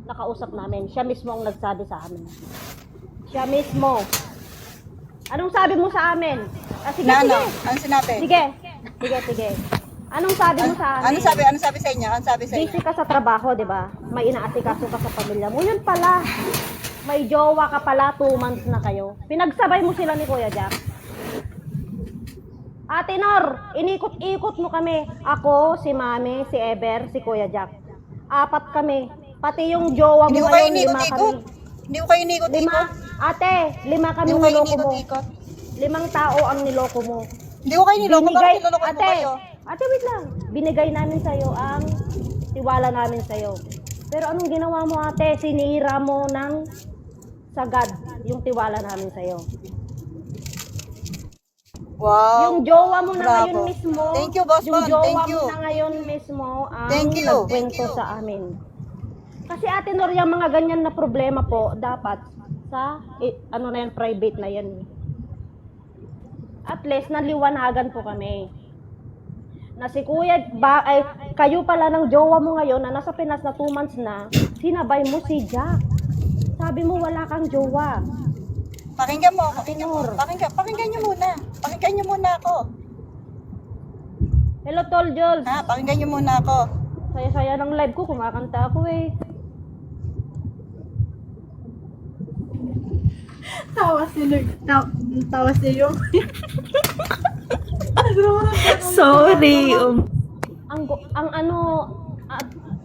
nakausap namin. Siya mismo ang nagsabi sa amin. Siya mismo. Anong sabi mo sa amin? Sige, Na sige. ano? Ano sinabi? Sige. Sige, sige. Anong sabi mo sa amin? Ano sabi sa inyo? Ano sabi sa inyo? Busy ka sa trabaho, di ba? May inaasikaso ka sa pamilya mo. Yun pala. May jowa ka pala, 2 months na kayo. Pinagsabay mo sila ni Kuya Jack. Ate Nor, inikot-ikot mo kami. Ako, si Mami, si Ever, si Kuya Jack. 4 kami. Pati yung jowa mo Hindi ko kayo ngayon, 5 kami. inikot-ikot. Hindi ko kayo 5. inikot-ikot. Ate, 5 kami Hindi ko kayo niloko mo. inikot-ikot. 5 tao ang niloko mo. Hindi ko kayo niloko. Bakit niloloko mo kayo? Ate, wait lang. Binigay namin sa'yo ang tiwala namin sa'yo. Pero anong ginawa mo, ate? Sinira mo ng sagad yung tiwala namin sa'yo. Wow. Yung jowa mo na Bravo. ngayon mismo, Thank you, Boss yung Bon. jowa Thank you. mo na ngayon mismo ang Thank you. nagkwento Thank you. sa amin. Kasi ate Nor, yung mga ganyan na problema po, dapat sa, ano na yan, private na yan. At least, naliwanagan po kami. Na si Kuya, kayo pala ng jowa mo ngayon na nasa Pinas na 2 months na, sinabay mo si Jack. Sabi mo wala kang jowa. Pakinggan mo. Pakinggan mo. Nor. Pakinggan nyo muna. Pakinggan nyo muna ako. Hello, Tol Jules. Ha? Pakinggan nyo muna ako. Saya-saya ng live ko, kumakanta ako eh. Tawa sila. Sorry. Ang ano,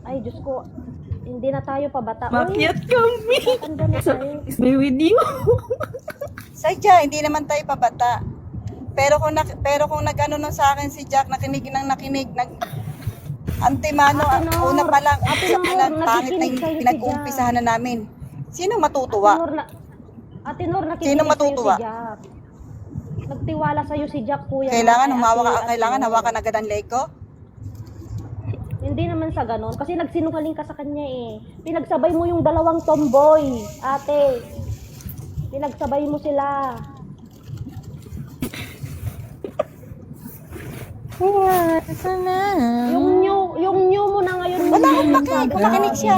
ay Diyos ko, hindi na tayo pabata. Makyat kami. Tanda na tayo. Be with you. Sadya, hindi naman tayo pabata. Pero kung nag-ano nun sa akin si Jack, nakinig, antimano, Ate Nor, una pa lang, Ate umpisa pa lang, Nor, pangit na nakikinig yung sa'yo si pinag-uumpisahan na namin. Sino matutuwa? Ate Nor, nakikinig Sino sa'yo matutuwa? si Jack. Nagtiwala sa'yo si Jack, kuya. Kailangan Ate Nor. hawakan agad ang leg ko? Hindi naman sa ganon. Kasi nagsinungaling ka sa kanya eh. Pinagsabay mo yung 2 tomboy, ate. Pinagsabay mo sila. Yung new mo na ngayon. Wala akong pakinig, kung makinig siya.